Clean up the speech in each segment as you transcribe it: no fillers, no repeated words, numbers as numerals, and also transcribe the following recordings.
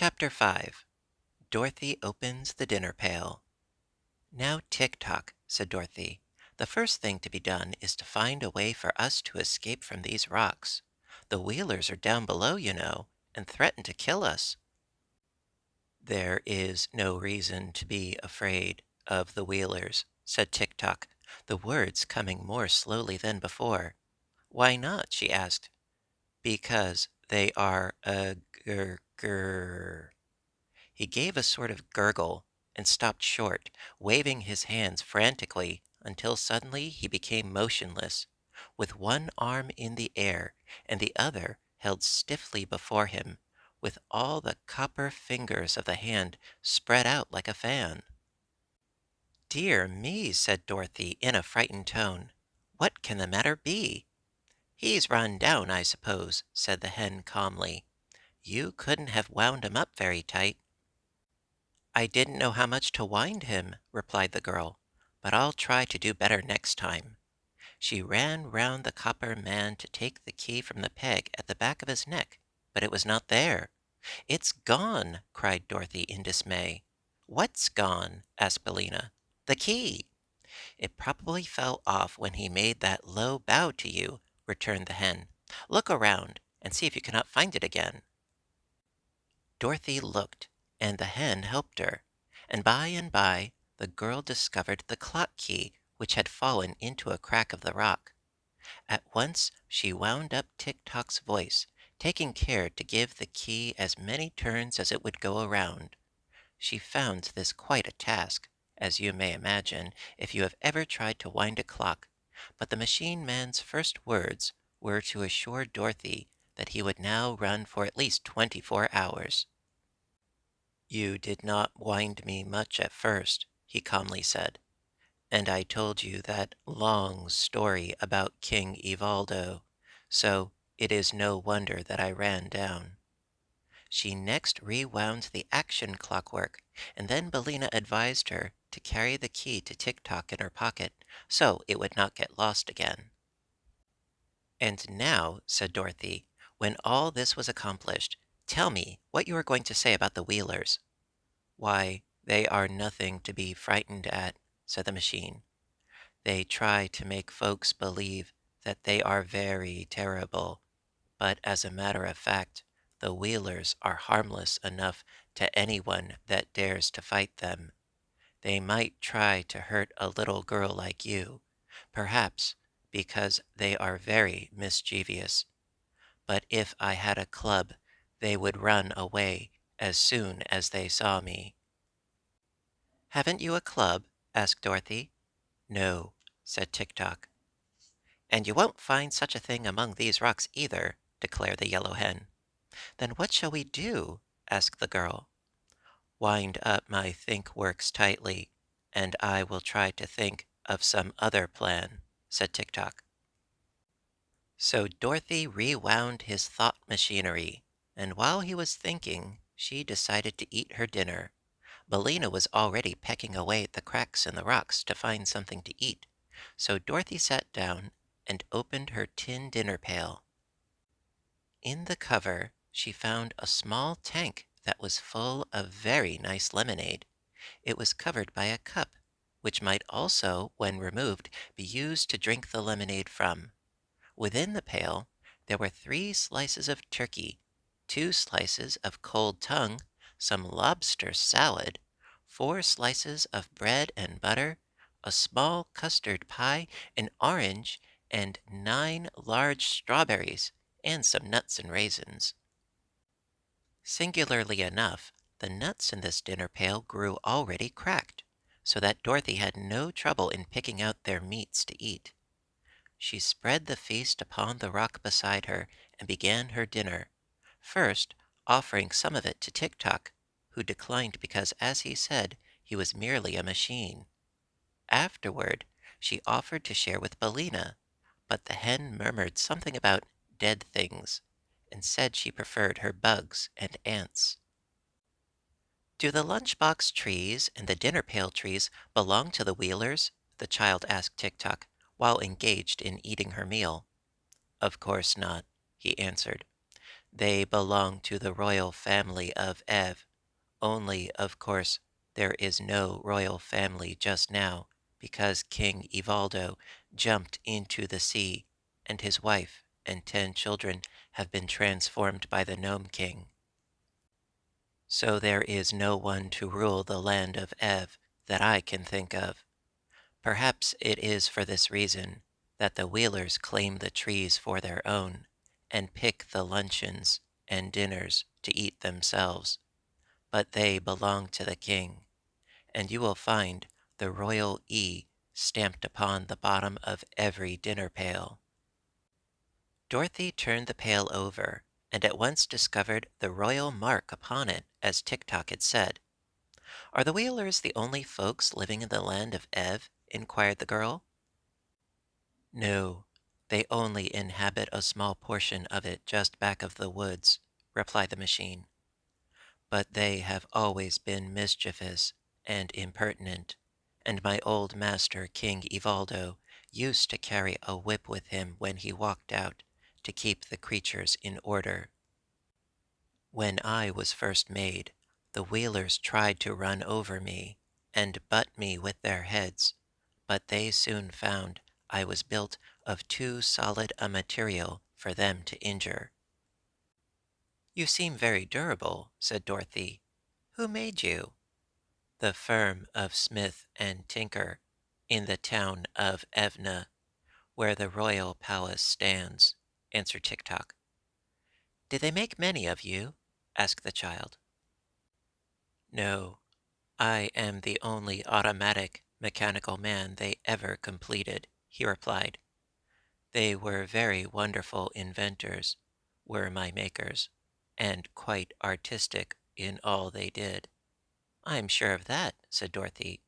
Chapter 5. Dorothy opens the dinner pail. Now, Tik-tok, said Dorothy. The first thing to be done is to find a way for us to escape from these rocks. The Wheelers are down below, you know, and threaten to kill us. There is no reason to be afraid of the Wheelers, said Tik-tok, the words coming more slowly than before. Why not? She asked. Because they are a grr. He gave a sort of gurgle and stopped short, waving his hands frantically until suddenly he became motionless, with one arm in the air and the other held stiffly before him, with all the copper fingers of the hand spread out like a fan. Dear me, said Dorothy in a frightened tone. What can the matter be? He's run down, I suppose, said the hen calmly. You couldn't have wound him up very tight. I didn't know how much to wind him, replied the girl, but I'll try to do better next time. She ran round the copper man to take the key from the peg at the back of his neck, but it was not there. It's gone, cried Dorothy in dismay. What's gone? asked Billina. The key. It probably fell off when he made that low bow to you, returned the hen. Look around and see if you cannot find it again. Dorothy looked, and the hen helped her, and by the girl discovered the clock key which had fallen into a crack of the rock. At once she wound up Tik-tok's voice, taking care to give the key as many turns as it would go around. She found this quite a task, as you may imagine if you have ever tried to wind a clock, but the machine man's first words were to assure Dorothy that he would now run for at least 24 hours. You did not wind me much at first, he calmly said, and I told you that long story about King Evaldo, so it is no wonder that I ran down. She next rewound the action clockwork, and then Billina advised her to carry the key to Tik-tok in her pocket, so it would not get lost again. And now, said Dorothy, when all this was accomplished, tell me what you are going to say about the Wheelers. Why, they are nothing to be frightened at, said the machine. They try to make folks believe that they are very terrible, but as a matter of fact, the Wheelers are harmless enough to anyone that dares to fight them. They might try to hurt a little girl like you, perhaps because they are very mischievous. But if I had a club, they would run away as soon as they saw me. Haven't you a club? asked Dorothy. No, said Tik-tok. And you won't find such a thing among these rocks either, declared the yellow hen. Then what shall we do? asked the girl. Wind up my think works tightly, and I will try to think of some other plan, said Tik-tok. So Dorothy rewound his thought machinery, and while he was thinking, she decided to eat her dinner. Billina was already pecking away at the cracks in the rocks to find something to eat, so Dorothy sat down and opened her tin dinner pail. In the cover, she found a small tank that was full of very nice lemonade. It was covered by a cup, which might also, when removed, be used to drink the lemonade from. Within the pail, there were 3 slices of turkey, 2 slices of cold tongue, some lobster salad, 4 slices of bread and butter, a small custard pie, an orange, and 9 large strawberries, and some nuts and raisins. Singularly enough, the nuts in this dinner pail grew already cracked, so that Dorothy had no trouble in picking out their meats to eat. She spread the feast upon the rock beside her and began her dinner, first offering some of it to Tik-tok, who declined because, as he said, he was merely a machine. Afterward, she offered to share with Billina, but the hen murmured something about dead things, and said she preferred her bugs and ants. Do the lunchbox trees and the dinner pail trees belong to the Wheelers? The child asked Tik-tok, while engaged in eating her meal. Of course not, he answered. They belong to the royal family of Ev. Only, of course, there is no royal family just now because King Evaldo jumped into the sea, and his wife and 10 children have been transformed by the Gnome King. So there is no one to rule the land of Ev that I can think of. Perhaps it is for this reason that the Wheelers claim the trees for their own and pick the luncheons and dinners to eat themselves, but they belong to the king, and you will find the royal E stamped upon the bottom of every dinner pail. Dorothy turned the pail over and at once discovered the royal mark upon it, as Tik-tok had said. Are the Wheelers the only folks living in the land of Ev? Inquired the girl. No, they only inhabit a small portion of it just back of the woods, replied the machine. But they have always been mischievous and impertinent, and my old master King Evaldo used to carry a whip with him when he walked out to keep the creatures in order. When I was first made, the Wheelers tried to run over me and butt me with their heads, but they soon found I was built of too solid a material for them to injure. You seem very durable, said Dorothy. Who made you? The firm of Smith and Tinker in the town of Evna, where the royal palace stands, answered Tik-tok. Did they make many of you? Asked the child. No, I am the only automatic mechanical man they ever completed, he replied. They were very wonderful inventors, were my makers, and quite artistic in all they did. I am sure of that, said Dorothy.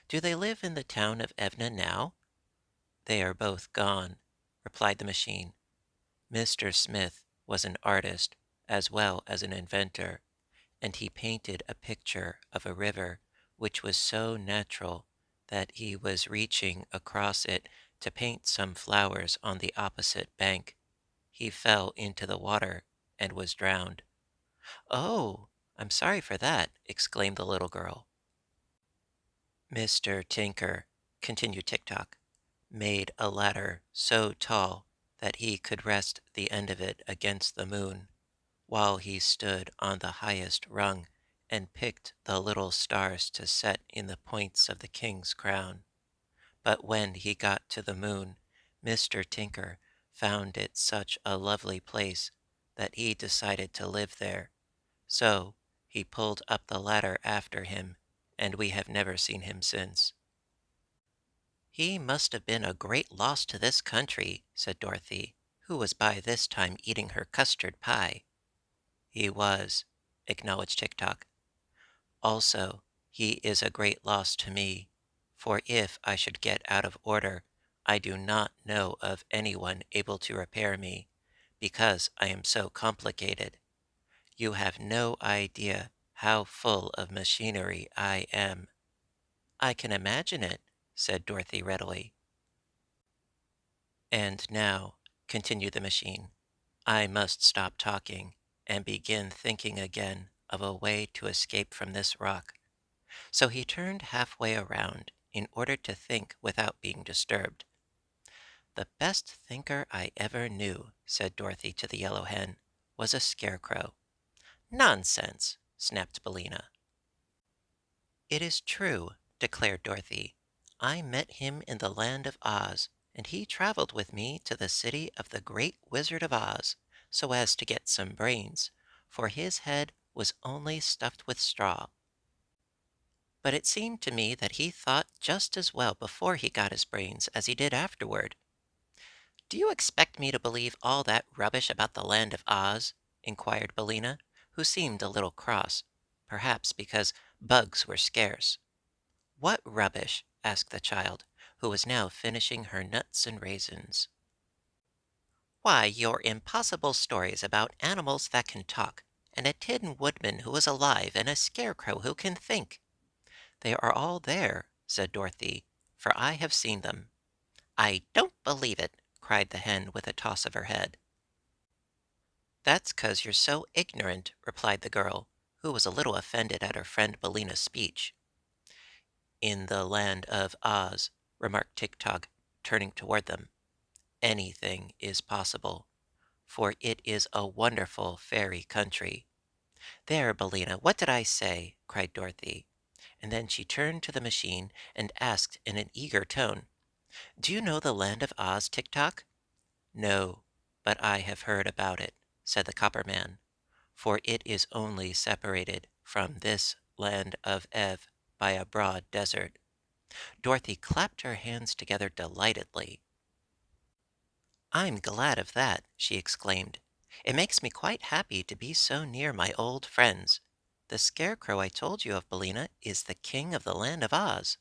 Do they live in the town of Evna now? They are both gone, replied the machine. Mr. Smith was an artist as well as an inventor, and he painted a picture of a river which was so natural that he was reaching across it to paint some flowers on the opposite bank. He fell into the water and was drowned. Oh, I'm sorry for that, exclaimed the little girl. Mr. Tinker, continued Tik-tok, made a ladder so tall that he could rest the end of it against the moon, while he stood on the highest rung and picked the little stars to set in the points of the king's crown. But when he got to the moon, Mr. Tinker found it such a lovely place that he decided to live there. So he pulled up the ladder after him, and we have never seen him since. He must have been a great loss to this country, said Dorothy, who was by this time eating her custard pie. He was, acknowledged Tik-tok. Also, he is a great loss to me, for if I should get out of order, I do not know of anyone able to repair me, because I am so complicated. You have no idea how full of machinery I am. I can imagine it, said Dorothy readily. And now, continued the machine, I must stop talking and begin thinking again of a way to escape from this rock. So he turned halfway around in order to think without being disturbed. The best thinker I ever knew, said Dorothy to the yellow hen, was a scarecrow. Nonsense, snapped Billina. It is true, declared Dorothy. I met him in the land of Oz, and he traveled with me to the city of the great Wizard of Oz, so as to get some brains, for his head was only stuffed with straw. But it seemed to me that he thought just as well before he got his brains as he did afterward. Do you expect me to believe all that rubbish about the land of Oz? Inquired Billina, who seemed a little cross, perhaps because bugs were scarce. What rubbish? Asked the child, who was now finishing her nuts and raisins. Why, your impossible stories about animals that can talk, and a Tin Woodman who is alive, and a Scarecrow who can think. They are all there, said Dorothy, for I have seen them. I don't believe it, cried the hen with a toss of her head. That's 'cause you're so ignorant, replied the girl, who was a little offended at her friend Billina's speech. In the land of Oz, remarked Tik-Tok, turning toward them, anything is possible, for it is a wonderful fairy country. There, Billina, what did I say? Cried Dorothy. And then she turned to the machine and asked in an eager tone, do you know the land of Oz, Tik-Tok? No, but I have heard about it, said the Copper Man, for it is only separated from this land of Ev by a broad desert. Dorothy clapped her hands together delightedly. I'm glad of that, she exclaimed. It makes me quite happy to be so near my old friends. The Scarecrow I told you of, Billina, is the king of the land of Oz.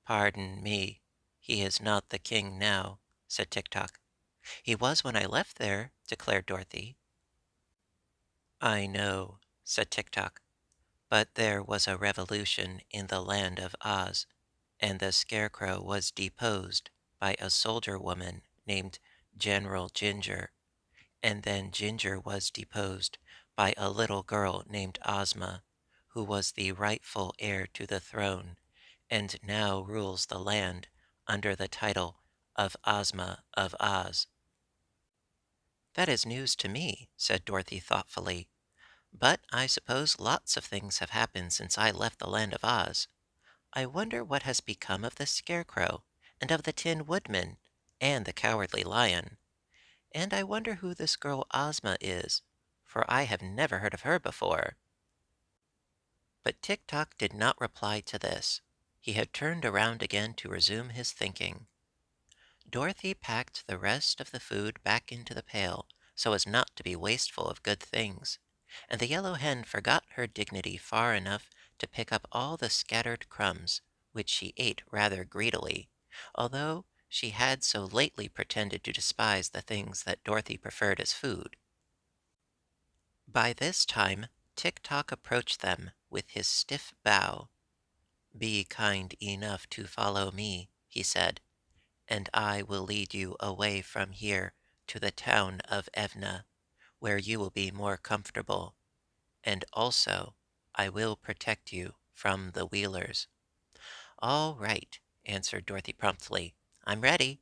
Pardon me, he is not the king now, said Tik-Tok. He was when I left there, declared Dorothy. I know, said Tik-Tok, but there was a revolution in the land of Oz, and the Scarecrow was deposed by a soldier woman named General Ginger, and then Ginger was deposed by a little girl named Ozma, who was the rightful heir to the throne, and now rules the land under the title of Ozma of Oz. That is news to me, said Dorothy thoughtfully. But I suppose lots of things have happened since I left the land of Oz. I wonder what has become of the Scarecrow, and of the Tin Woodman, and the Cowardly Lion. And I wonder who this girl Ozma is, for I have never heard of her before. But Tik-Tok did not reply to this. He had turned around again to resume his thinking. Dorothy packed the rest of the food back into the pail so as not to be wasteful of good things, and the yellow hen forgot her dignity far enough to pick up all the scattered crumbs, which she ate rather greedily, although she had so lately pretended to despise the things that Dorothy preferred as food. By this time Tik-Tok approached them with his stiff bow. Be kind enough to follow me, he said, and I will lead you away from here to the town of Evna, where you will be more comfortable, and also I will protect you from the Wheelers. All right, answered Dorothy promptly. I'm ready.